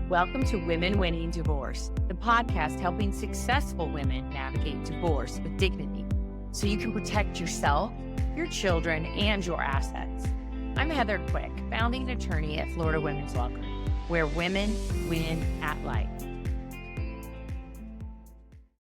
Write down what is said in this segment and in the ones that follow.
Welcome to Women Winning Divorce, the podcast helping successful women navigate divorce with dignity so you can protect yourself, your children, and your assets. I'm Heather Quick, founding attorney at Florida Women's Law Group, where women win at life.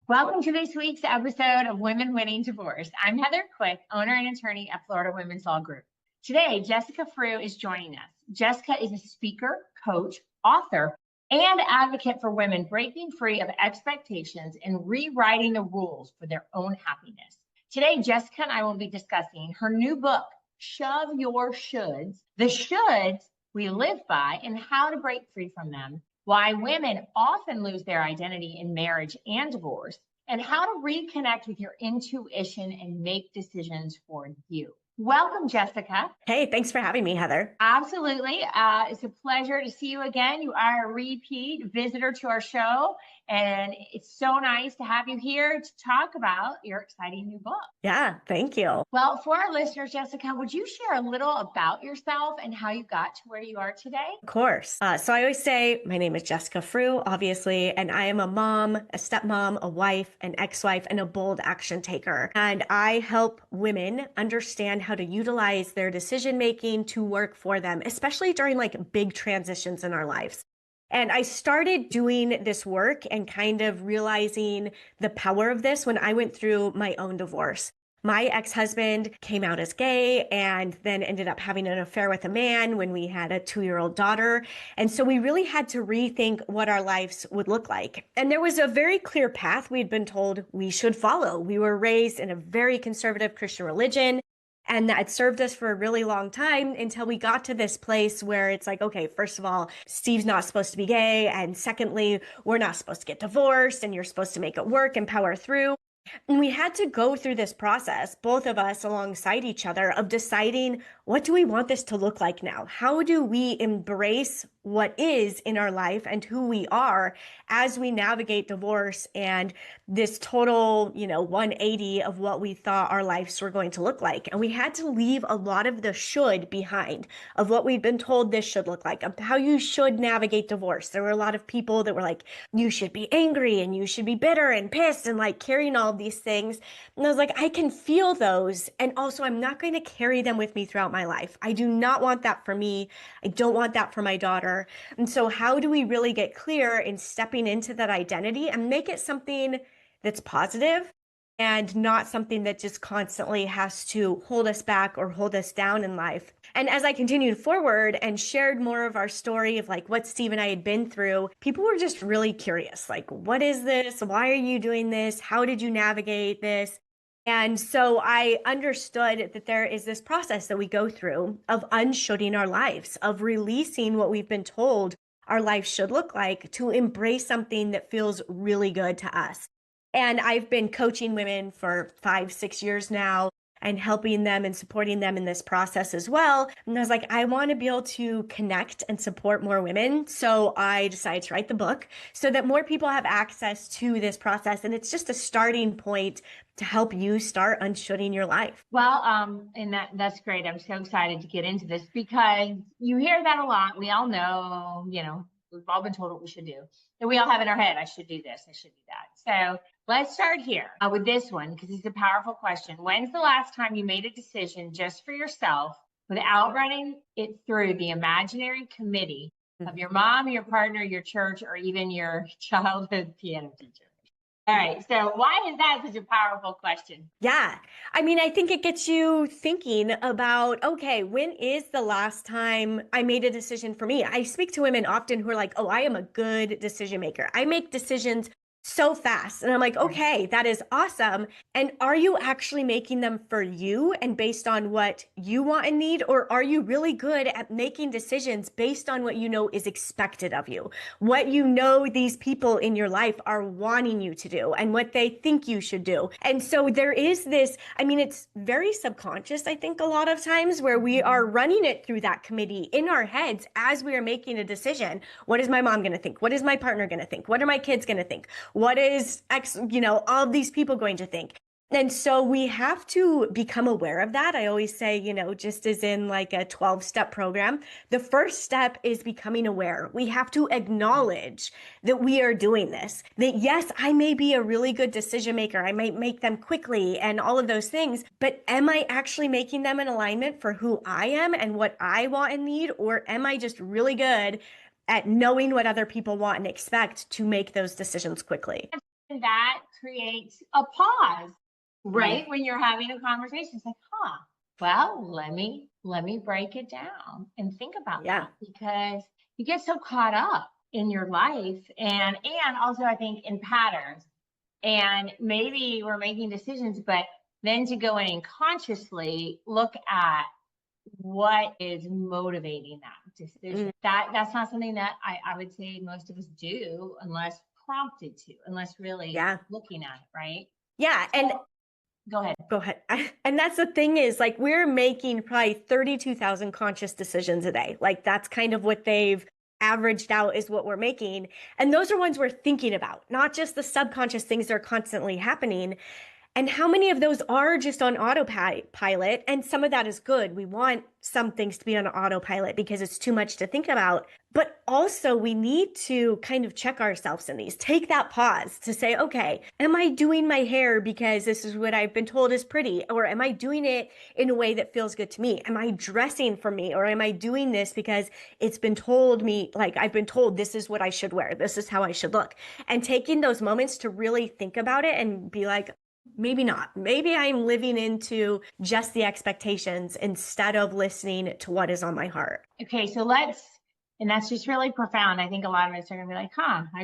Welcome to this week's episode of Women Winning Divorce. I'm Heather Quick, owner and attorney at Florida Women's Law Group. Today, Jessica Frew is joining us. Jessica is a speaker, coach, author, and advocate for women breaking free of expectations and rewriting the rules for their own happiness. Today, Jessica and I will be discussing her new book, Shove Your Shoulds, the shoulds we live by and how to break free from them, why women often lose their identity in marriage and divorce, and how to reconnect with your intuition and make decisions for you. Welcome, Jessica. Hey, thanks for having me, Heather. Absolutely. It's a pleasure to see you again. You are a repeat visitor to our show, and it's so nice to have you here to talk about your exciting new book. Yeah, thank you. Well, for our listeners, Jessica, would you share a little about yourself and how you got to where you are today? Of course. So I always say my name is Jessica Frew, obviously, and I am a mom, a stepmom, a wife, an ex-wife, and a bold action taker. And I help women understand how to utilize their decision-making to work for them, especially during like big transitions in our lives. And I started doing this work and kind of realizing the power of this when I went through my own divorce. My ex-husband came out as gay and then ended up having an affair with a man when we had a 2-year-old daughter. And so we really had to rethink what our lives would look like. And there was a very clear path we'd been told we should follow. We were raised in a very conservative Christian religion. And that served us for a really long time until we got to this place where it's like, okay, first of all, Steve's not supposed to be gay. And secondly, we're not supposed to get divorced and you're supposed to make it work and power through. And we had to go through this process, both of us alongside each other, of deciding, what do we want this to look like now? How do we embrace what is in our life and who we are as we navigate divorce and this total, 180 of what we thought our lives were going to look like? And we had to leave a lot of the should behind of what we'd been told this should look like, of how you should navigate divorce. There were a lot of people that were like, you should be angry and you should be bitter and pissed and like carrying all of these things. And I was like, I can feel those. And also I'm not going to carry them with me throughout my life. I do not want that for me. I don't want that for my daughter. And so how do we really get clear in stepping into that identity and make it something that's positive and not something that just constantly has to hold us back or hold us down in life? And as I continued forward and shared more of our story of like what Steve and I had been through, people were just really curious. Like, what is this? Why are you doing this? How did you navigate this? And so I understood that there is this process that we go through of unshoulding our lives, of releasing what we've been told our life should look like to embrace something that feels really good to us. And I've been coaching women for 5-6 years now and helping them and supporting them in this process as well. And I was like, I want to be able to connect and support more women. So I decided to write the book so that more people have access to this process. And it's just a starting point to help you start unshoulding your life. Well, and that's great. I'm so excited to get into this because you hear that a lot. We all know, we've all been told what we should do. And we all have in our head, I should do this, I should do that. So let's start here with this one because it's a powerful question. When's the last time you made a decision just for yourself without running it through the imaginary committee of your mom, your partner, your church, or even your childhood piano teacher? All right. So why is that such a powerful question? Yeah. I mean, I think it gets you thinking about, okay, when is the last time I made a decision for me? I speak to women often who are like, oh, I am a good decision maker. I make decisions so fast. And I'm like, okay, that is awesome. And are you actually making them for you and based on what you want and need? Or are you really good at making decisions based on what you know is expected of you? What you know these people in your life are wanting you to do and what they think you should do. And so there is this, it's very subconscious, I think, a lot of times where we are running it through that committee in our heads as we are making a decision. What is my mom going to think? What is my partner going to think? What are my kids going to think? What is all of these people going to think? And so we have to become aware of that. I always say, just as in like a 12-step program, the first step is becoming aware. We have to acknowledge that we are doing this, that yes, I may be a really good decision maker. I might make them quickly and all of those things, but am I actually making them in alignment for who I am and what I want and need? Or am I just really good at knowing what other people want and expect to make those decisions quickly? And that creates a pause, right? When you're having a conversation, it's like, well, let me break it down and think about that, because you get so caught up in your life and also I think in patterns, and maybe we're making decisions, but then to go in and consciously look at what is motivating that decision. That's not something that I would say most of us do unless prompted to, unless really looking at it, right? Yeah. And go ahead. Go ahead. And that's the thing is, like, we're making probably 32,000 conscious decisions a day. Like, that's kind of what they've averaged out is what we're making. And those are ones we're thinking about, not just the subconscious things that are constantly happening. And how many of those are just on autopilot? And some of that is good. We want some things to be on autopilot because it's too much to think about. But also we need to kind of check ourselves in these. Take that pause to say, okay, am I doing my hair because this is what I've been told is pretty? Or am I doing it in a way that feels good to me? Am I dressing for me? Or am I doing this because it's been told me, like I've been told this is what I should wear. This is how I should look. And taking those moments to really think about it and be like, maybe not. Maybe I'm living into just the expectations instead of listening to what is on my heart. Okay, so and that's just really profound. I think a lot of us are gonna be like,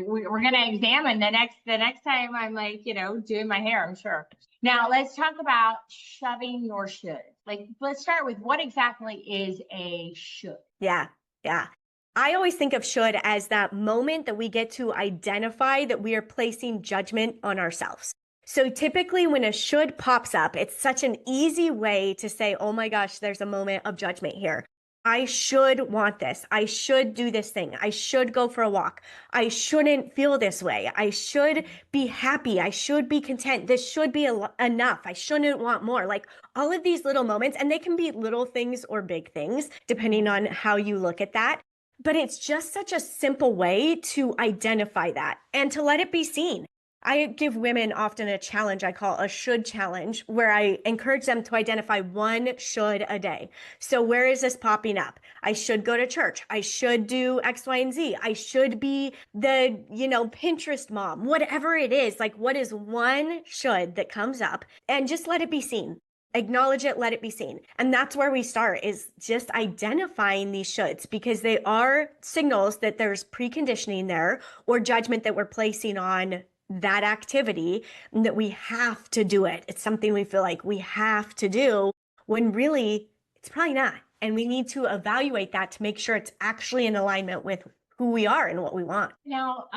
we're gonna examine the next time I'm like, doing my hair, I'm sure. Now let's talk about shoving your should. Like, let's start with what exactly is a should. Yeah. I always think of should as that moment that we get to identify that we are placing judgment on ourselves. So typically when a should pops up, it's such an easy way to say, oh my gosh, there's a moment of judgment here. I should want this. I should do this thing. I should go for a walk. I shouldn't feel this way. I should be happy. I should be content. This should be enough. I shouldn't want more. Like all of these little moments, and they can be little things or big things, depending on how you look at that. But it's just such a simple way to identify that and to let it be seen. I give women often a challenge I call a should challenge, where I encourage them to identify one should a day. So where is this popping up? I should go to church. I should do X, Y, and Z. I should be the, Pinterest mom, whatever it is. Like, what is one should that comes up? And just let it be seen. Acknowledge it, let it be seen. And that's where we start, is just identifying these shoulds, because they are signals that there's preconditioning there or judgment that we're placing on that activity, and that we have to do it. It's something we feel like we have to do when really it's probably not. And we need to evaluate that to make sure it's actually in alignment with who we are and what we want. Now,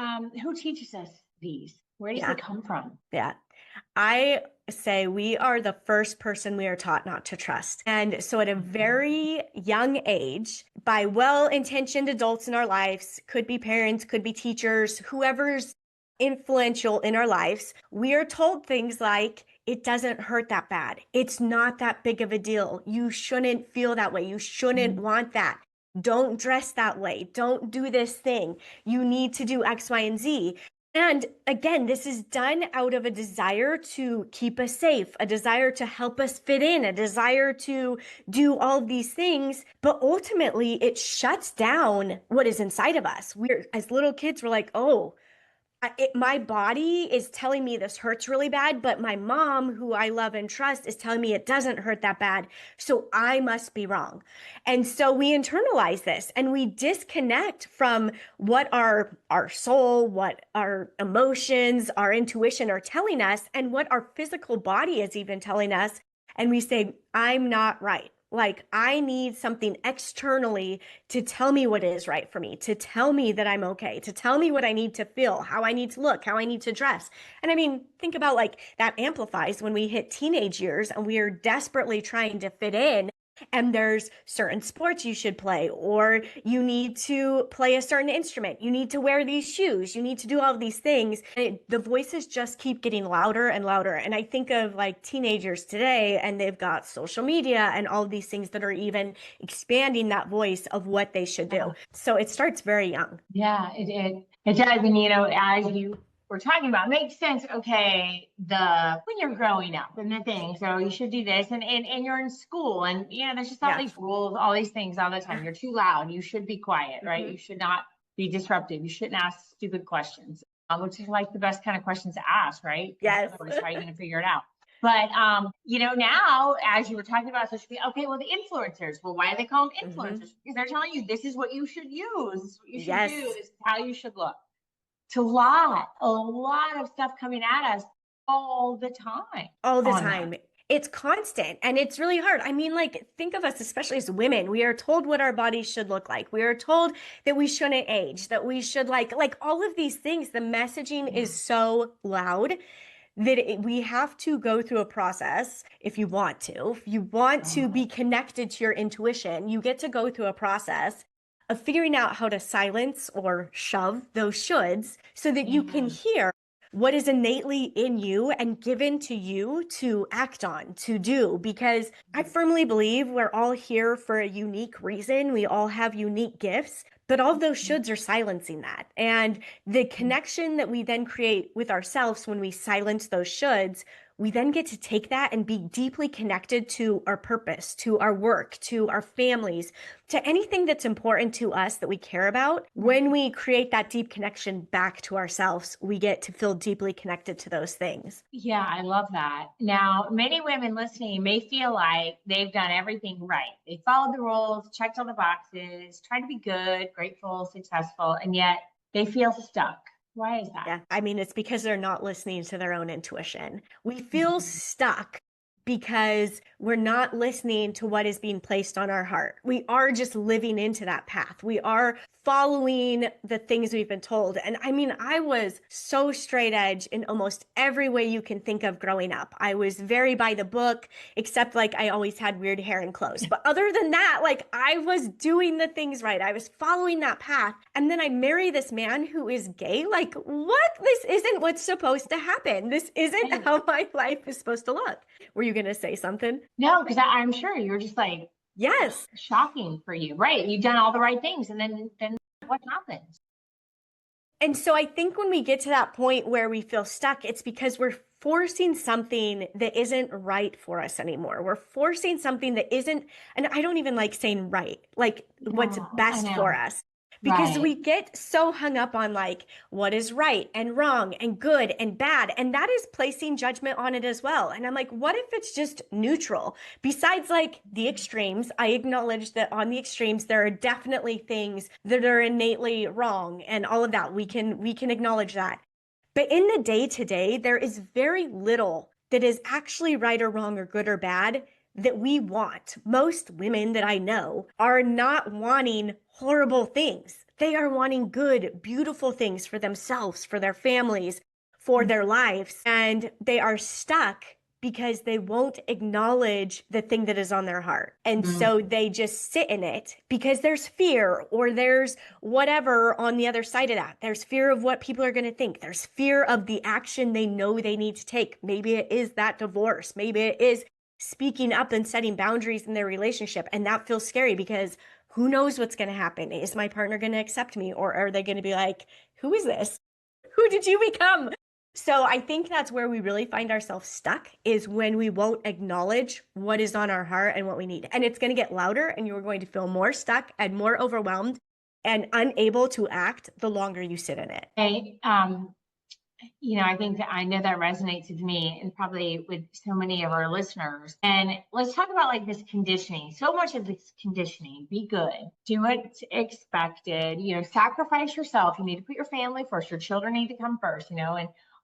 who teaches us these? Where does it come from? Yeah. I say we are the first person we are taught not to trust. And so at a very young age, by well-intentioned adults in our lives, could be parents, could be teachers, whoever's influential in our lives, we are told things like, it doesn't hurt that bad. It's not that big of a deal. You shouldn't feel that way. You shouldn't want that. Don't dress that way. Don't do this thing. You need to do X, Y, and Z. And again, this is done out of a desire to keep us safe, a desire to help us fit in, a desire to do all of these things. But ultimately, it shuts down what is inside of us. As little kids, we're like, my body is telling me this hurts really bad, but my mom, who I love and trust, is telling me it doesn't hurt that bad. So I must be wrong. And so we internalize this and we disconnect from what our soul, what our emotions, our intuition are telling us, and what our physical body is even telling us. And we say, I'm not right. Like, I need something externally to tell me what is right for me, to tell me that I'm okay, to tell me what I need to feel, how I need to look, how I need to dress. And I mean, think about, like, that amplifies when we hit teenage years and we are desperately trying to fit in. And there's certain sports you should play, or you need to play a certain instrument. You need to wear these shoes. You need to do all of these things. The voices just keep getting louder and louder. And I think of like teenagers today, and they've got social media and all of these things that are even expanding that voice of what they should do. So it starts very young. Yeah, it does. And as you were talking about, makes sense. Okay, when you're growing up and the thing, so you should do this, and you're in school, and there's just all these rules, all these things all the time. You're too loud. You should be quiet, right? You should not be disruptive. You shouldn't ask stupid questions, which is like the best kind of questions to ask, right? Yes. Otherwise, how are you going to figure it out? But now, as you were talking about social media, okay, well, the influencers, well, why do they call them influencers? Because they're telling you this is what you should use, this is what you should do, this is how you should look. It's a lot of stuff coming at us all the time. All the time. It's constant, and it's really hard. I mean, like, think of us, especially as women. We are told what our bodies should look like. We are told that we shouldn't age, that we should like all of these things. The messaging is so loud that we have to go through a process. If you want to be connected to your intuition, you get to go through a process of figuring out how to silence or shove those shoulds so that you can hear what is innately in you and given to you to act on, to do. Because I firmly believe we're all here for a unique reason. We all have unique gifts, but all of those shoulds are silencing that. And the connection that we then create with ourselves when we silence those shoulds, we then get to take that and be deeply connected to our purpose, to our work, to our families, to anything that's important to us that we care about. When we create that deep connection back to ourselves, we get to feel deeply connected to those things. Yeah, I love that. Now, many women listening may feel like they've done everything right. They followed the rules, checked all the boxes, tried to be good, grateful, successful, and yet they feel stuck. Why is that? Yeah, I mean, it's because they're not listening to their own intuition. We feel stuck because we're not listening to what is being placed on our heart. We are just living into that path. We are following the things we've been told. And I mean, I was so straight edge in almost every way you can think of growing up. I was very by the book, except like I always had weird hair and clothes. But other than that, like I was doing the things right. I was following that path. And then I marry this man who is gay. Like, what? This isn't what's supposed to happen. This isn't how my life is supposed to look. Were you going to say something? No, because I'm sure you're just like, yes, shocking for you, right? You've done all the right things, and then what happens? And so I think when we get to that point where we feel stuck, it's because we're forcing something that isn't right for us anymore. We're forcing something that isn't, and I don't even like saying right, like what's best for us. Because we get so hung up on like what is right and wrong and good and bad. And that is placing judgment on it as well. And I'm like, what if it's just neutral? Besides like the extremes, I acknowledge that on the extremes, there are definitely things that are innately wrong and all of that. We can acknowledge that. But in the day to day, there is very little that is actually right or wrong or good or bad that we want. Most women that I know are not wanting horrible things. They are wanting good, beautiful things for themselves, for their families, for their lives. And they are stuck because they won't acknowledge the thing that is on their heart. And so they just sit in it because there's fear or there's whatever on the other side of that. There's fear of what people are going to think. There's fear of the action they know they need to take. Maybe it is that divorce. Maybe it is speaking up and setting boundaries in their relationship. And that feels scary because who knows what's going to happen? Is my partner going to accept me? Or are they going to be like, who is this? Who did you become? So I think that's where we really find ourselves stuck, is when we won't acknowledge what is on our heart and what we need. And it's going to get louder and you're going to feel more stuck and more overwhelmed and unable to act the longer you sit in it. Hey, I think that I know that resonates with me and probably with so many of our listeners. And let's talk about like this conditioning. So much of this conditioning, be good, do what's expected, sacrifice yourself. You need to put your family first. Your children need to come first, and a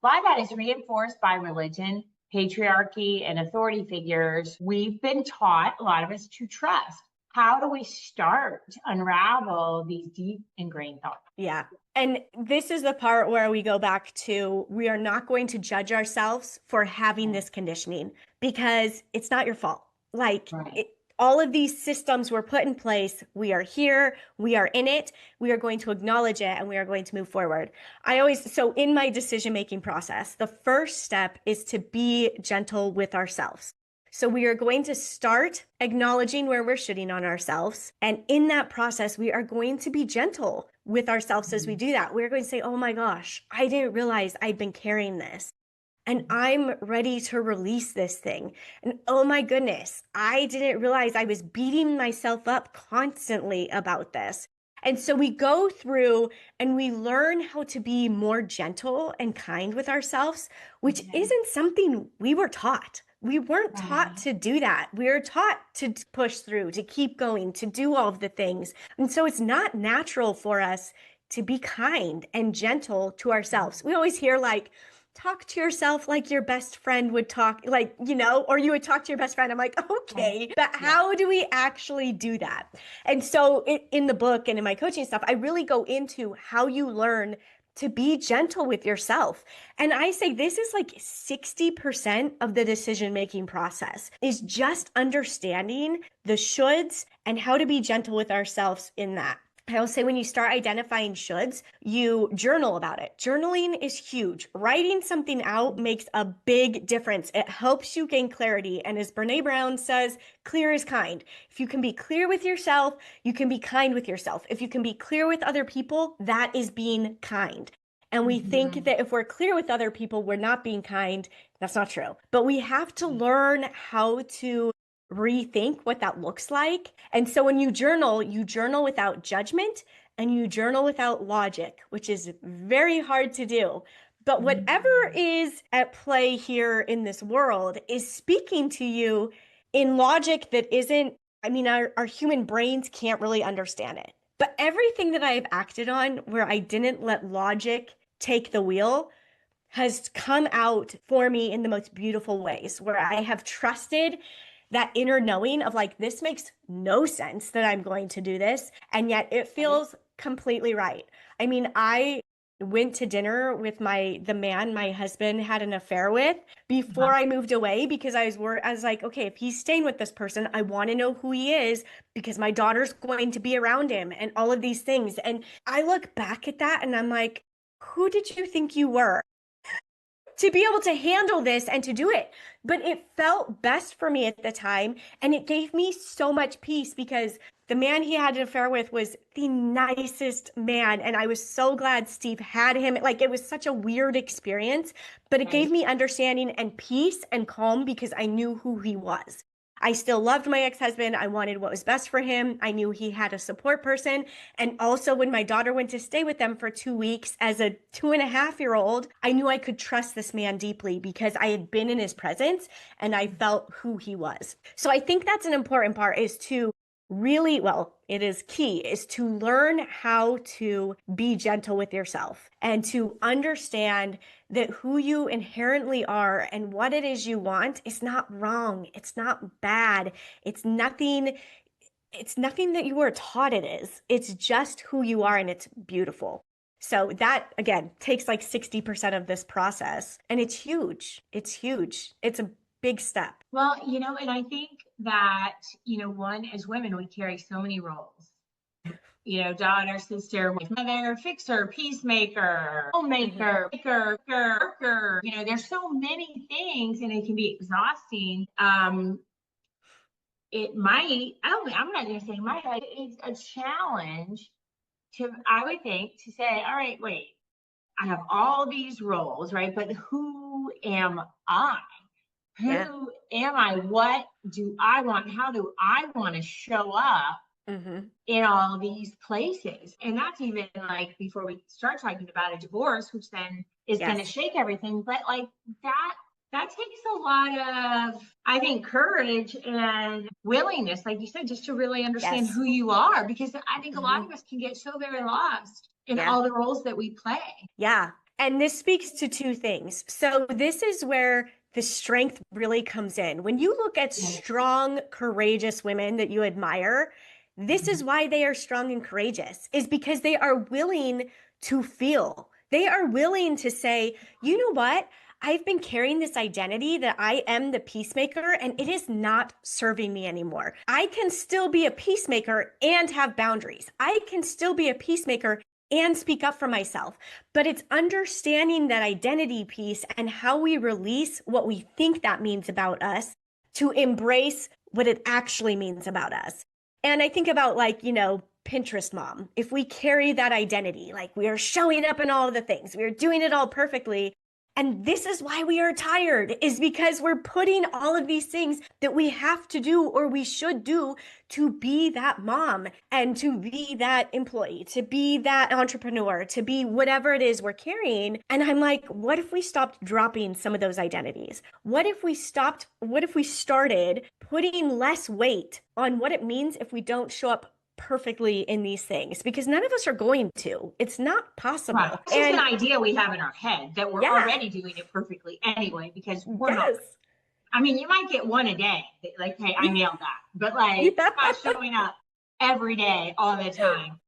lot of that is reinforced by religion, patriarchy, and authority figures. We've been taught, a lot of us, to trust. How do we start to unravel these deep ingrained thoughts? Yeah. And this is the part where we go back to, we are not going to judge ourselves for having this conditioning because it's not your fault. Like All of these systems were put in place. We are here. We are in it. We are going to acknowledge it and we are going to move forward. So in my decision-making process, the first step is to be gentle with ourselves. So we are going to start acknowledging where we're shitting on ourselves. And in that process, we are going to be gentle with ourselves as we do that. We're going to say, oh my gosh, I didn't realize I'd been carrying this. And I'm ready to release this thing. And oh my goodness, I didn't realize I was beating myself up constantly about this. And so we go through and we learn how to be more gentle and kind with ourselves, which isn't something we were taught. We weren't taught to do that. We were taught to push through, to keep going, to do all of the things. And so it's not natural for us to be kind and gentle to ourselves. We always hear like, talk to yourself like your best friend would talk, like, or you would talk to your best friend. I'm like, okay, but how do we actually do that? And so in the book and in my coaching stuff, I really go into how you learn to be gentle with yourself. And I say this is like 60% of the decision-making process is just understanding the shoulds and how to be gentle with ourselves in that. I will say when you start identifying shoulds, you journal about it. Journaling is huge. Writing something out makes a big difference. It helps you gain clarity. And as Brene Brown says, clear is kind. If you can be clear with yourself, you can be kind with yourself. If you can be clear with other people, that is being kind. And we think that if we're clear with other people, we're not being kind. That's not true. But we have to learn how to rethink what that looks like. And so when you journal without judgment and you journal without logic, which is very hard to do. But whatever is at play here in this world is speaking to you in logic that isn't, our human brains can't really understand it. But everything that I've acted on where I didn't let logic take the wheel has come out for me in the most beautiful ways, where I have trusted that inner knowing of like, this makes no sense that I'm going to do this. And yet it feels completely right. I went to dinner with the man my husband had an affair with before I moved away because I was like, okay, if he's staying with this person, I want to know who he is because my daughter's going to be around him and all of these things. And I look back at that and I'm like, who did you think you were to be able to handle this and to do it? But it felt best for me at the time. And it gave me so much peace because the man he had an affair with was the nicest man. And I was so glad Steve had him. Like, it was such a weird experience, but it gave me understanding and peace and calm because I knew who he was. I still loved my ex-husband. I wanted what was best for him. I knew he had a support person. And also when my daughter went to stay with them for 2 weeks as a 2.5-year-old, I knew I could trust this man deeply because I had been in his presence and I felt who he was. So I think that's an important part is to really, it is key, is to learn how to be gentle with yourself and to understand that who you inherently are and what it is you want is not wrong. It's not bad. It's nothing that you were taught it is. It's just who you are and it's beautiful. So that, again, takes like 60% of this process. And it's huge. It's huge. It's a big step. Well, and I think that, one, as women, we carry so many roles. Daughter, sister, mother, fixer, peacemaker, homemaker, maker, worker. There's so many things and it can be exhausting. It might, I'm not going to say might, it's a challenge I would think, to say, all right, wait, I have all these roles, right? But who am I? Who am I? What do I want? How do I want to show up in all these places? And that's even like before we start talking about a divorce, which then is going to shake everything. But like that takes a lot of, I think, courage and willingness, like you said, just to really understand who you are. Because I think a lot of us can get so very lost in all the roles that we play. Yeah. And this speaks to two things. So this is where the strength really comes in. When you look at strong, courageous women that you admire, this is why they are strong and courageous, is because they are willing to feel. They are willing to say, you know what? I've been carrying this identity that I am the peacemaker, and it is not serving me anymore. I can still be a peacemaker and have boundaries. I can still be a peacemaker and speak up for myself. But it's understanding that identity piece and how we release what we think that means about us to embrace what it actually means about us. And I think about Pinterest mom. If we carry that identity, like we are showing up in all of the things, we are doing it all perfectly. And this is why we are tired, is because we're putting all of these things that we have to do or we should do to be that mom and to be that employee, to be that entrepreneur, to be whatever it is we're carrying. And I'm like, what if we stopped dropping some of those identities? What if we started putting less weight on what it means if we don't show up perfectly in these things? Because none of us are going to. It's not possible. Right. It's just an idea we have in our head that we're already doing it perfectly anyway, because we're not. I mean, you might get one a day, like, hey, I nailed that. But like, not showing up every day all the time.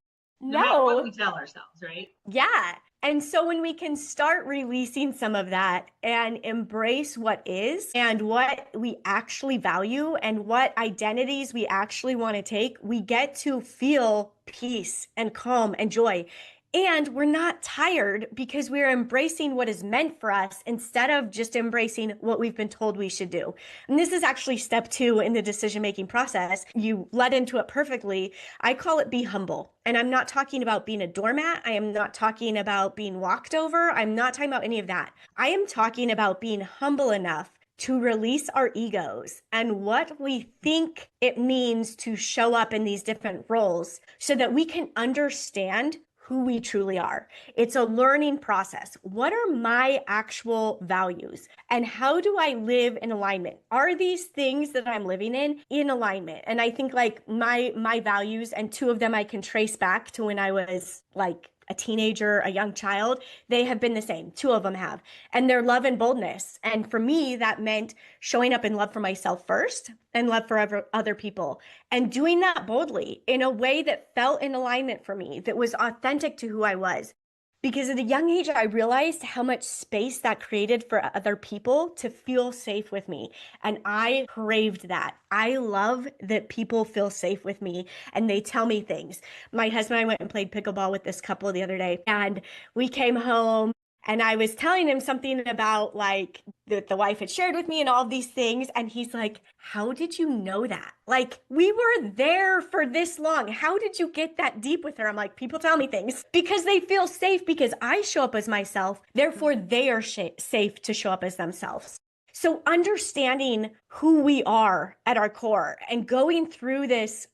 No matter what we tell ourselves, right? Yeah. And so when we can start releasing some of that and embrace what is and what we actually value and what identities we actually want to take, we get to feel peace and calm and joy. And we're not tired because we're embracing what is meant for us instead of just embracing what we've been told we should do. And this is actually step 2 in the decision-making process. You led into it perfectly. I call it be humble. And I'm not talking about being a doormat. I am not talking about being walked over. I'm not talking about any of that. I am talking about being humble enough to release our egos and what we think it means to show up in these different roles so that we can understand who we truly are. It's a learning process. What are my actual values? And how do I live in alignment? Are these things that I'm living in alignment? And I think like my values, and 2 of them I can trace back to when I was like a teenager, a young child, they have been the same. 2 of them have. And they're love and boldness. And for me, that meant showing up in love for myself first and love for other people. And doing that boldly in a way that felt in alignment for me, that was authentic to who I was. Because at a young age, I realized how much space that created for other people to feel safe with me. And I craved that. I love that people feel safe with me and they tell me things. My husband and I went and played pickleball with this couple the other day, and we came home and I was telling him something about like that the wife had shared with me and all of these things. And he's like, how did you know that? Like, we were there for this long. How did you get that deep with her? I'm like, people tell me things because they feel safe because I show up as myself. Therefore, they are safe to show up as themselves. So understanding who we are at our core and going through this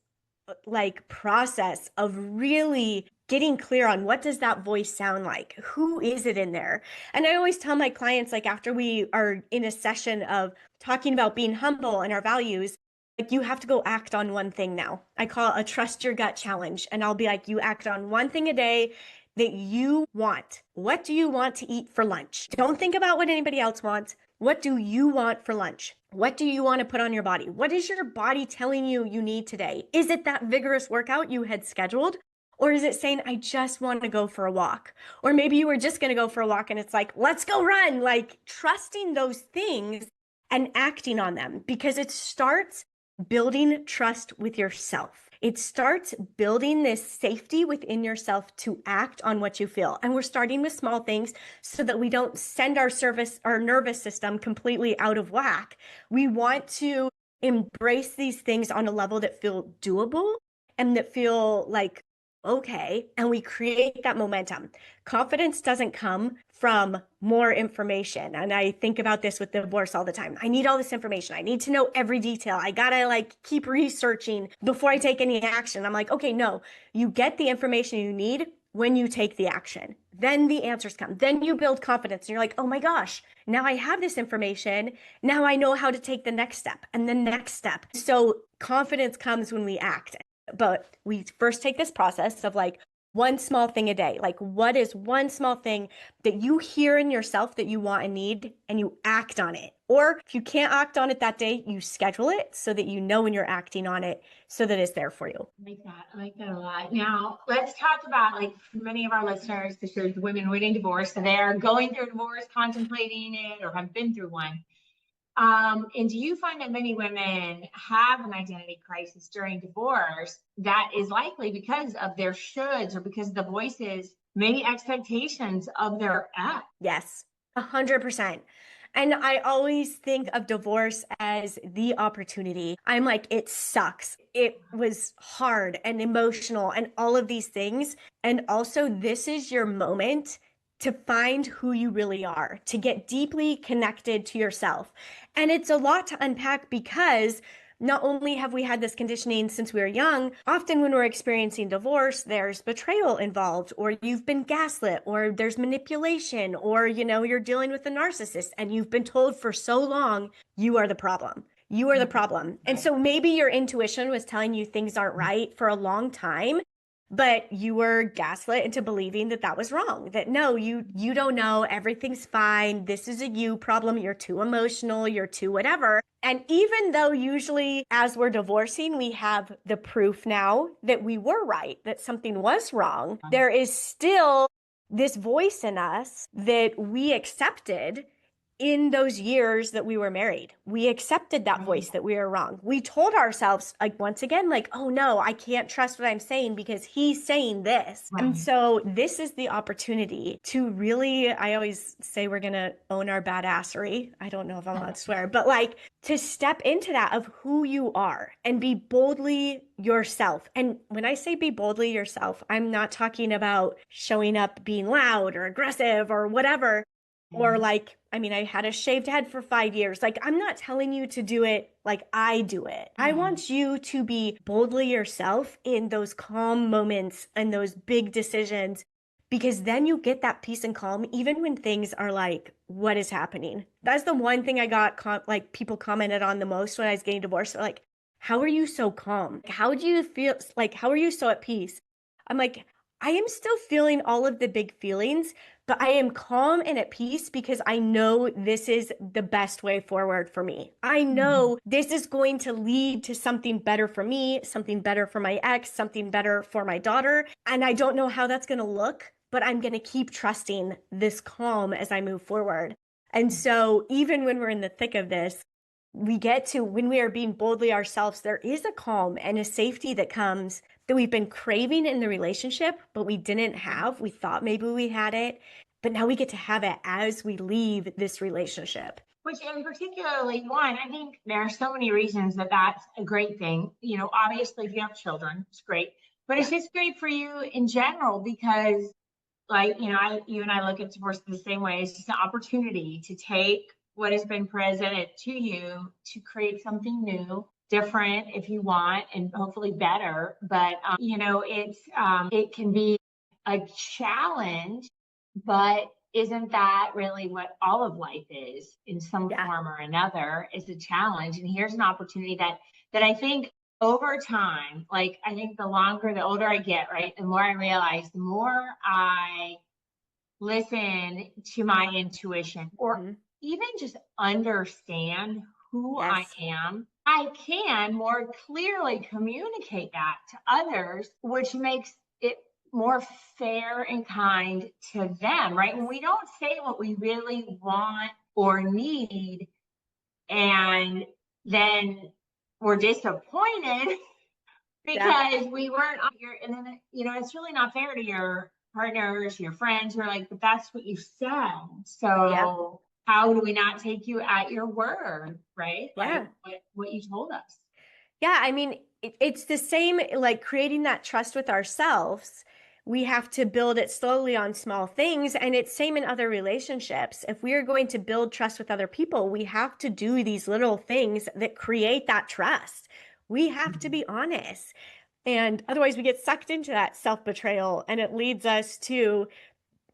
like process of really getting clear on what does that voice sound like? Who is it in there? And I always tell my clients, like after we are in a session of talking about being humble and our values, like you have to go act on one thing now. I call it a trust your gut challenge. And I'll be like, you act on one thing a day that you want. What do you want to eat for lunch? Don't think about what anybody else wants. What do you want for lunch? What do you want to put on your body? What is your body telling you you need today? Is it that vigorous workout you had scheduled? Or is it saying, I just want to go for a walk? Or maybe you were just going to go for a walk and it's like, let's go run. Like trusting those things and acting on them, because it starts building trust with yourself. It starts building this safety within yourself to act on what you feel. And we're starting with small things so that we don't send our nervous system completely out of whack. We want to embrace these things on a level that feel doable and that feel like okay, and we create that momentum. Confidence doesn't come from more information. And I think about this with divorce all the time. I need all this information. I need to know every detail. I gotta like keep researching before I take any action. I'm like, okay, no, you get the information you need when you take the action. Then the answers come. Then you build confidence and you're like, oh my gosh, now I have this information. Now I know how to take the next step and the next step. So confidence comes when we act. But we first take this process of like, One small thing a day. Like, what is one small thing that you hear in yourself that you want and need, and you act on it? Or if you can't act on it that day, you schedule it so that you know when you're acting on it so that it's there for you. I like that. I like that a lot. Now, let's talk about, like, for many of our listeners, this is women winning divorce. So they are going through a divorce, contemplating it, or have been through one. And do you find that many women have an identity crisis during divorce that is likely because of their shoulds or because of the voices, maybe expectations of their ex? Yes, 100%. And I always think of divorce as the opportunity. I'm like, it sucks. It was hard and emotional and all of these things. And also, this is your moment to find who you really are, to get deeply connected to yourself. And it's a lot to unpack because not only have we had this conditioning since we were young, often when we're experiencing divorce, there's betrayal involved, or you've been gaslit, or there's manipulation, or, you're dealing with a narcissist and you've been told for so long, you are the problem. You are the problem. And so maybe your intuition was telling you things aren't right for a long time, but you were gaslit into believing that that was wrong, that no, you don't know, everything's fine, this is a you problem, you're too emotional, you're too whatever. And even though usually as we're divorcing, we have the proof now that we were right, that something was wrong, there is still this voice in us that we accepted in those years that we were married. We accepted that voice that we were wrong. We told ourselves, like, once again, like, oh no, I can't trust what I'm saying because he's saying this. Right. And so this is the opportunity to really, I always say we're going to own our badassery. I don't know if I'm allowed to swear, but like to step into that of who you are and be boldly yourself. And when I say be boldly yourself, I'm not talking about showing up being loud or aggressive or whatever. Or like, I mean, I had a shaved head for 5 years. Like, I'm not telling you to do it like I do it. I want you to be boldly yourself in those calm moments and those big decisions, because then you get that peace and calm, even when things are like, what is happening? That's the one thing I got, like, people commented on the most when I was getting divorced. They're like, how are you so calm? How do you feel? Like, how are you so at peace? I'm like, I am still feeling all of the big feelings, but I am calm and at peace because I know this is the best way forward for me. I know this is going to lead to something better for me, something better for my ex, something better for my daughter. And I don't know how that's going to look, but I'm going to keep trusting this calm as I move forward. And so even when we're in the thick of this, we get to, when we are being boldly ourselves, there is a calm and a safety that comes that we've been craving in the relationship, but we didn't have. We thought maybe we had it, but now we get to have it as we leave this relationship. Which, in particularly, one, I think there are so many reasons that that's a great thing. Obviously, if you have children, it's great, but it's just great for you in general because, like, you and I look at divorce the same way. It's just an opportunity to take what has been presented to you to create something new, different if you want, and hopefully better. But it can be a challenge, but isn't that really what all of life is in some form or another? Is a challenge. And here's an opportunity that I think over time, like, I think the older I get, right, the more I realize, the more I listen to my intuition, or even just understand who I am, I can more clearly communicate that to others, which makes it more fair and kind to them, right? When we don't say what we really want or need, and then we're disappointed because we weren't here, and then it's really not fair to your partners, your friends who are like, but that's what you said. So how do we not take you at your word, right? Yeah. Like what you told us. Yeah, I mean, it's the same, like creating that trust with ourselves. We have to build it slowly on small things. And it's same in other relationships. If we are going to build trust with other people, we have to do these little things that create that trust. We have to be honest. And otherwise we get sucked into that self-betrayal, and it leads us to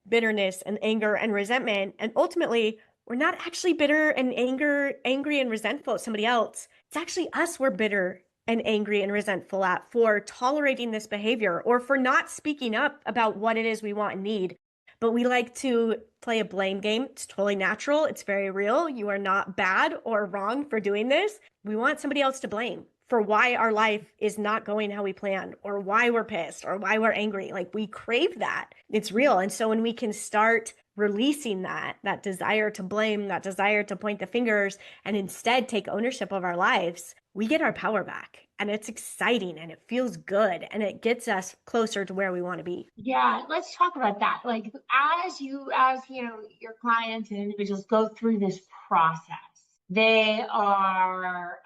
bitterness and anger and resentment. And ultimately, we're not actually bitter and angry and resentful at somebody else. It's actually us we're bitter and angry and resentful at for tolerating this behavior or for not speaking up about what it is we want and need. But we like to play a blame game. It's totally natural. It's very real. You are not bad or wrong for doing this. We want somebody else to blame for why our life is not going how we planned or why we're pissed or why we're angry. Like we crave that. It's real. And so when we can start releasing that desire to blame, that desire to point the fingers, and instead take ownership of our lives, we get our power back. And it's exciting and it feels good and it gets us closer to where we want to be. Yeah, let's talk about that. Like as your clients and individuals go through this process, they are,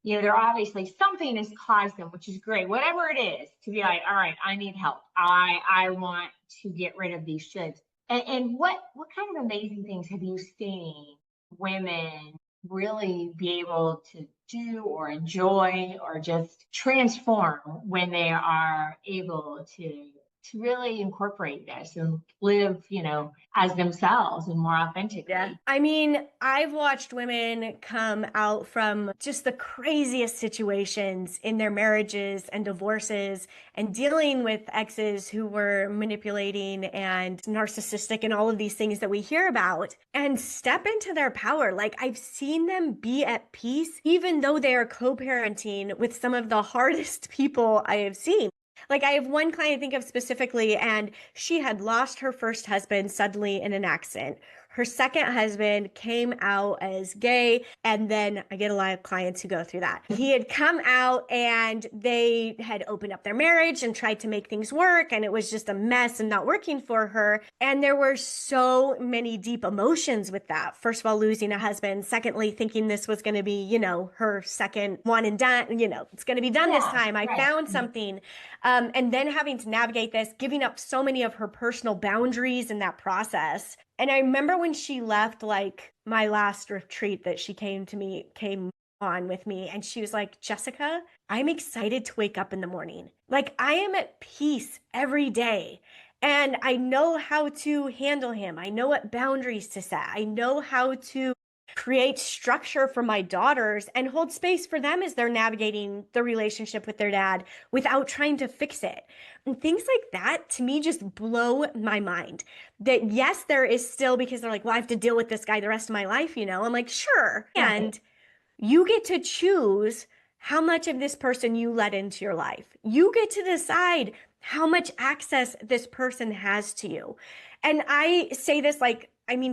they're obviously something has caused them, which is great, whatever it is, to be like, all right, I need help. I want to get rid of these shoulds. And what kind of amazing things have you seen women really be able to do or enjoy or just transform when they are able to really incorporate this and live, as themselves and more authentically? Yeah. I mean, I've watched women come out from just the craziest situations in their marriages and divorces and dealing with exes who were manipulating and narcissistic and all of these things that we hear about and step into their power. Like I've seen them be at peace, even though they are co-parenting with some of the hardest people I have seen. Like I have one client I think of specifically, and she had lost her first husband suddenly in an accident. Her second husband came out as gay, and then I get a lot of clients who go through that. He had come out and they had opened up their marriage and tried to make things work, and it was just a mess and not working for her. And there were so many deep emotions with that. First of all, losing a husband. Secondly, thinking this was going to be, her second one and done, it's going to be done this time. I found something. And then having to navigate this, giving up so many of her personal boundaries in that process. And I remember when she left, like my last retreat that she came on with me, and she was like, Jessica, I'm excited to wake up in the morning. Like I am at peace every day. And I know how to handle him. I know what boundaries to set. I know how to create structure for my daughters and hold space for them as they're navigating the relationship with their dad without trying to fix it. And things like that to me just blow my mind. That yes, there is still, because they're like, well, I have to deal with this guy the rest of my life, I'm like, sure. And you get to choose how much of this person you let into your life. You get to decide how much access this person has to you. And I say this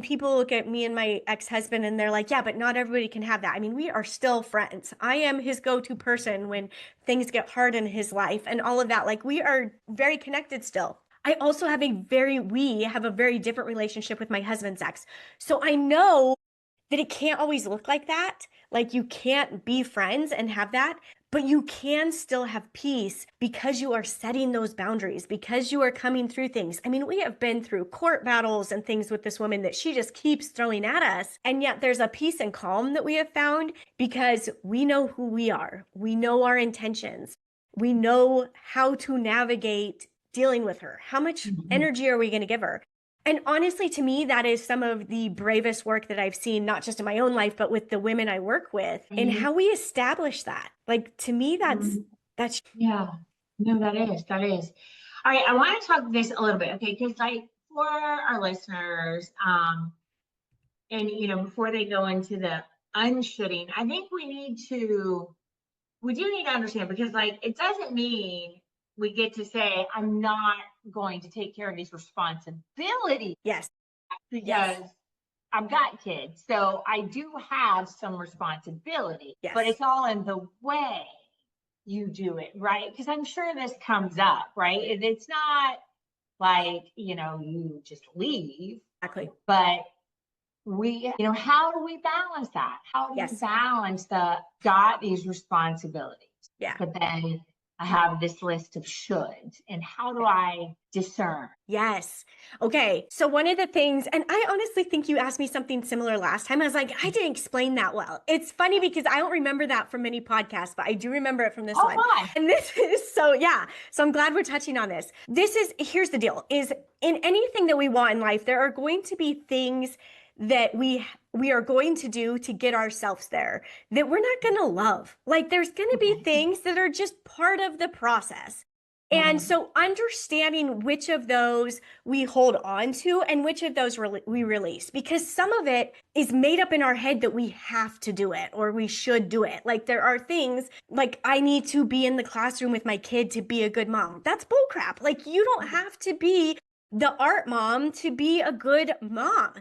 people look at me and my ex-husband and they're like, yeah, but not everybody can have that. I mean, we are still friends. I am his go-to person when things get hard in his life and all of that. Like we are very connected still. I also have we have a very different relationship with my husband's ex. So I know that it can't always look like that. Like you can't be friends and have that, but you can still have peace because you are setting those boundaries, because you are coming through things. I mean, we have been through court battles and things with this woman that she just keeps throwing at us. And yet there's a peace and calm that we have found because we know who we are. We know our intentions. We know how to navigate dealing with her. How much energy are we going to give her? And honestly, to me, that is some of the bravest work that I've seen, not just in my own life, but with the women I work with and how we establish that. Like, to me, that's. Yeah, no, that is. All right. I want to talk this a little bit. Okay. Cause for our listeners, and before they go into the unshooting, I think we do need to understand, because it doesn't mean we get to say, I'm not going to take care of these responsibilities. Yes. Because I've got kids. So I do have some responsibility, but it's all in the way you do it, right? Because I'm sure this comes up, right? It's not like, you just leave. Exactly. But how do we balance that? How do we balance got these responsibilities? Yeah. But then I have this list of shoulds, and how do I discern? Yes. Okay. So one of the things, and I honestly think you asked me something similar last time. I was like, I didn't explain that well. It's funny because I don't remember that from many podcasts, but I do remember it from this one. My. And this is so I'm glad we're touching on this. Here's the deal, is in anything that we want in life, there are going to be things that we are going to do to get ourselves there that we're not going to love. Like there's going to be things that are just part of the process. And so understanding which of those we hold on to and which of those we release, because some of it is made up in our head that we have to do it or we should do it. Like there are things like I need to be in the classroom with my kid to be a good mom. That's bullcrap. Like you don't have to be the art mom to be a good mom.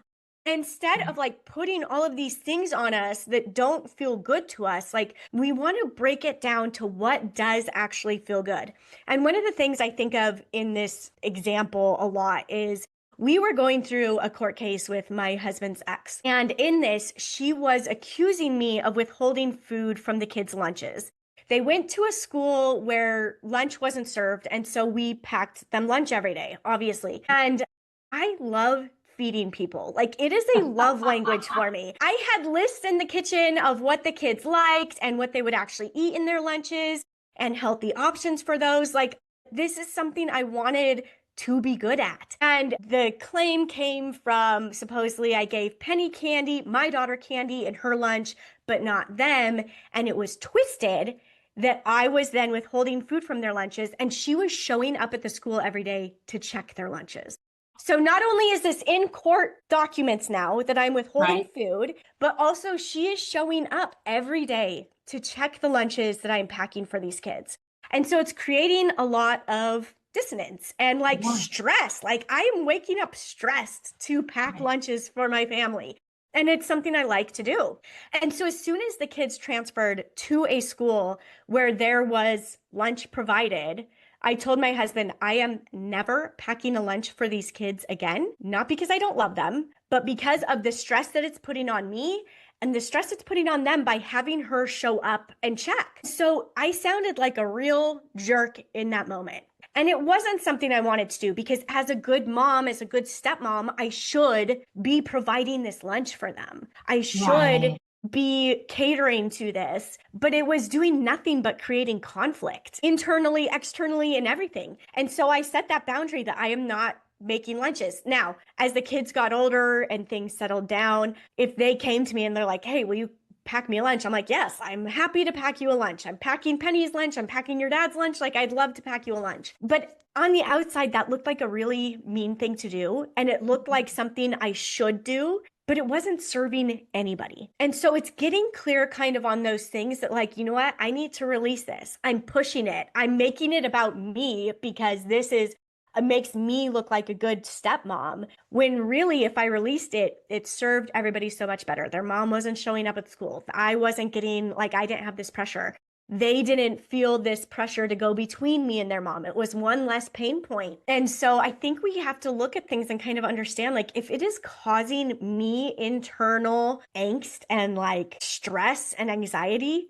Instead of like putting all of these things on us that don't feel good to us, like we want to break it down to what does actually feel good. And one of the things I think of in this example a lot is we were going through a court case with my husband's ex. And in this, she was accusing me of withholding food from the kids' lunches. They went to a school where lunch wasn't served. And so we packed them lunch every day, obviously. And I love feeding people. Like it is a love language for me. I had lists in the kitchen of what the kids liked and what they would actually eat in their lunches and healthy options for those. Like this is something I wanted to be good at. And the claim came from supposedly I gave Penny candy, my daughter candy in her lunch, but not them. And it was twisted that I was then withholding food from their lunches and she was showing up at the school every day to check their lunches. So not only is this in court documents now that I'm withholding food, but also she is showing up every day to check the lunches that I'm packing for these kids. And so it's creating a lot of dissonance and like stress. Like I am waking up stressed to pack lunches for my family. And it's something I like to do. And so as soon as the kids transferred to a school where there was lunch provided, I told my husband, I am never packing a lunch for these kids again, not because I don't love them, but because of the stress that it's putting on me and the stress it's putting on them by having her show up and check. So I sounded like a real jerk in that moment. And it wasn't something I wanted to do because as a good mom, as a good stepmom, I should be providing this lunch for them. I should be catering to this, but it was doing nothing but creating conflict internally, externally, and everything. And so I set that boundary that I am not making lunches. Now, as the kids got older and things settled down, if they came to me and they're like, hey, will you pack me a lunch? I'm like, yes, I'm happy to pack you a lunch. I'm packing Penny's lunch. I'm packing your dad's lunch. Like, I'd love to pack you a lunch. But on the outside, that looked like a really mean thing to do. And it looked like something I should do, but it wasn't serving anybody. And so it's getting clear kind of on those things that like, you know what? I need to release this. I'm pushing it. I'm making it about me because this is it makes me look like a good stepmom when really if I released it, it served everybody so much better. Their mom wasn't showing up at school. I wasn't getting like, I didn't have this pressure. They didn't feel this pressure to go between me and their mom. It was one less pain point. And so I think we have to look at things and kind of understand like if it is causing me internal angst and like stress and anxiety,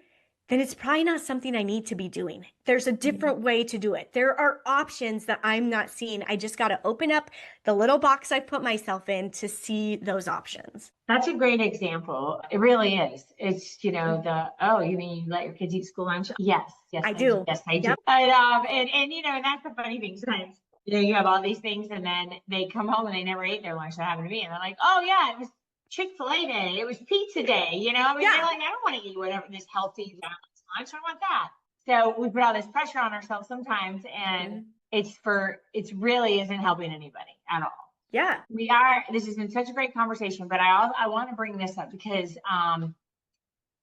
then it's probably not something I need to be doing. There's a different way to do it. There are options that I'm not seeing. I just got to open up the little box I put myself in to see those options. That's a great example. It really is. It's, you know, you mean you let your kids eat school lunch? Yes. I do. Yes, I do. Yep. And, you know, and that's the funny thing. Sometimes, you know, you have all these things and then they come home and they never ate their lunch. That happened to me. And they're like, oh yeah, it was Chick-fil-A day. It was pizza day. You know, I mean, they're like, I don't want to eat whatever this healthy lunch. I want that. So we put all this pressure on ourselves sometimes, and it really isn't helping anybody at all. Yeah, this has been such a great conversation, but I want to bring this up because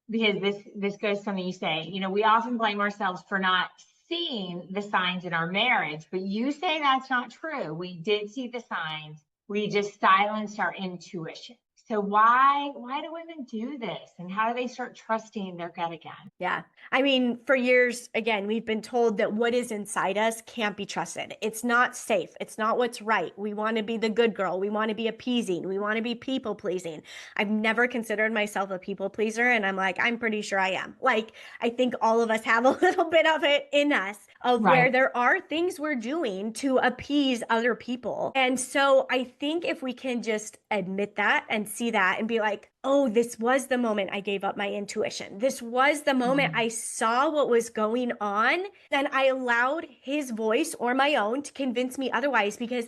this goes to something you say, you know, we often blame ourselves for not seeing the signs in our marriage, but you say that's not true. We did see the signs. We just silenced our intuition. So why do women do this? And how do they start trusting their gut again? Yeah. I mean, for years, again, we've been told that what is inside us can't be trusted. It's not safe. It's not what's right. We want to be the good girl. We want to be appeasing. We want to be people pleasing. I've never considered myself a people pleaser. And I'm like, I'm pretty sure I am. Like, I think all of us have a little bit of it in us of where there are things we're doing to appease other people. And so I think if we can just admit that and see that and be like, oh, this was the moment I gave up my intuition. This was the moment I saw what was going on. And I allowed his voice or my own to convince me otherwise because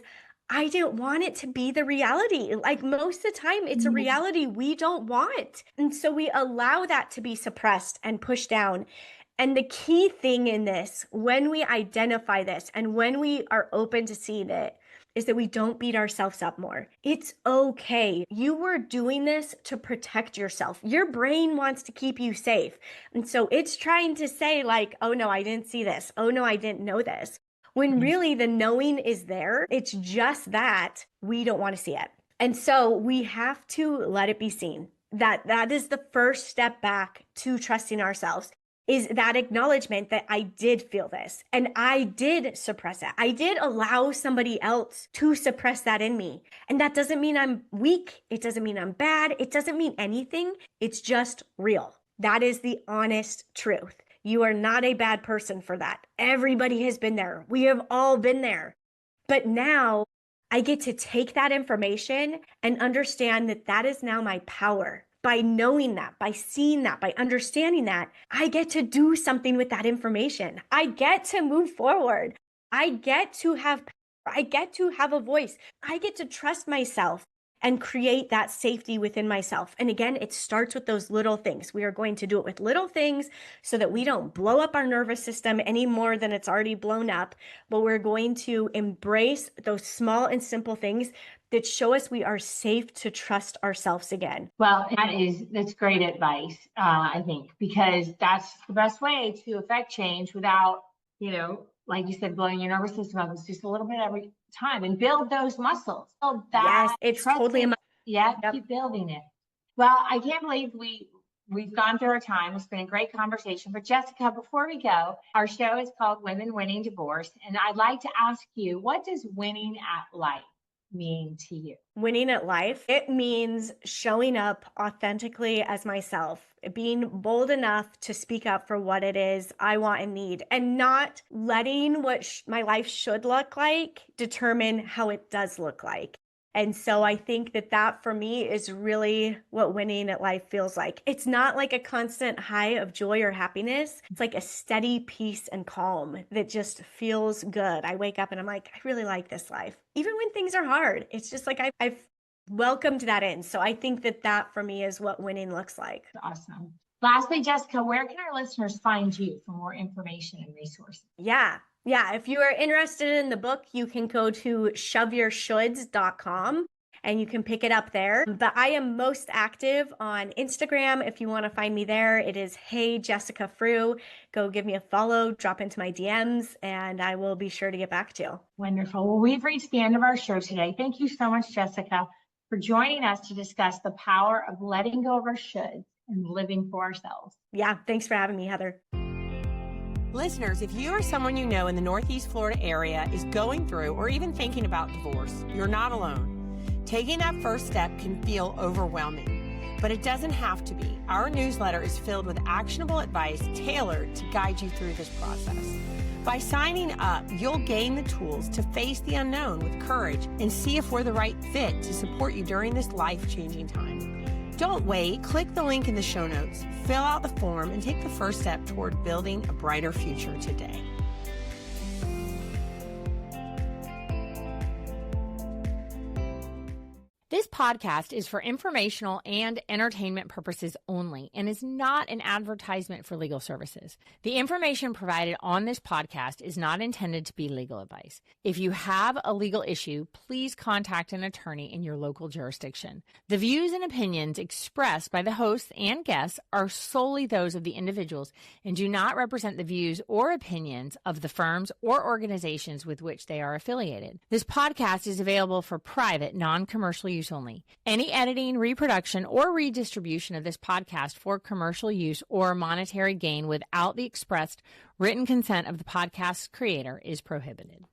I didn't want it to be the reality. Like most of the time, it's a reality we don't want. And so we allow that to be suppressed and pushed down. And the key thing in this, when we identify this and when we are open to seeing it, is that we don't beat ourselves up more. It's okay. You were doing this to protect yourself. Your brain wants to keep you safe. And so it's trying to say like, oh no, I didn't see this. Oh no, I didn't know this. When really the knowing is there. It's just that we don't want to see it. And so we have to let it be seen. That is the first step back to trusting ourselves, is that acknowledgement that I did feel this and I did suppress it. I did allow somebody else to suppress that in me. And that doesn't mean I'm weak. It doesn't mean I'm bad. It doesn't mean anything. It's just real. That is the honest truth. You are not a bad person for that. Everybody has been there. We have all been there. But now I get to take that information and understand that that is now my power. By knowing that, by seeing that, by understanding that, I get to do something with that information. I get to move forward. I get to have power. I get to have a voice. I get to trust myself and create that safety within myself. And again, it starts with those little things. We are going to do it with little things so that we don't blow up our nervous system any more than it's already blown up, but we're going to embrace those small and simple things that show us we are safe to trust ourselves again. Well, that's great advice, I think, because that's the best way to affect change without, like you said, blowing your nervous system up. It's just a little bit every time and build those muscles. Build that. Yes, it's totally. Yep. Keep building it. Well, I can't believe we've gone through our time. It's been a great conversation. But Jessica, before we go, our show is called Women Winning Divorce. And I'd like to ask you, what does winning at life mean to you? Winning at life, it means showing up authentically as myself, being bold enough to speak up for what it is I want and need, and not letting what my life should look like determine how it does look like. And so I think that for me is really what winning at life feels like. It's not like a constant high of joy or happiness. It's like a steady peace and calm that just feels good. I wake up and I'm like, I really like this life. Even when things are hard, it's just like I've welcomed that in. So I think that for me is what winning looks like. Awesome. Lastly, Jessica, where can our listeners find you for more information and resources? Yeah, if you are interested in the book, you can go to shoveyourshoulds.com and you can pick it up there. But I am most active on Instagram. If you want to find me there, it is Hey Jessica Frew. Go give me a follow, drop into my DMs, and I will be sure to get back to you. Wonderful. Well, we've reached the end of our show today. Thank you so much, Jessica, for joining us to discuss the power of letting go of our shoulds and living for ourselves. Yeah, thanks for having me, Heather. Listeners, if you or someone you know in the Northeast Florida area is going through or even thinking about divorce, you're not alone. Taking that first step can feel overwhelming, but it doesn't have to be. Our newsletter is filled with actionable advice tailored to guide you through this process. By signing up, you'll gain the tools to face the unknown with courage and see if we're the right fit to support you during this life-changing time. Don't wait. Click the link in the show notes, fill out the form, and take the first step toward building a brighter future today. This podcast is for informational and entertainment purposes only and is not an advertisement for legal services. The information provided on this podcast is not intended to be legal advice. If you have a legal issue, please contact an attorney in your local jurisdiction. The views and opinions expressed by the hosts and guests are solely those of the individuals and do not represent the views or opinions of the firms or organizations with which they are affiliated. This podcast is available for private, non-commercial use only. Any editing, reproduction, or redistribution of this podcast for commercial use or monetary gain without the expressed written consent of the podcast's creator is prohibited.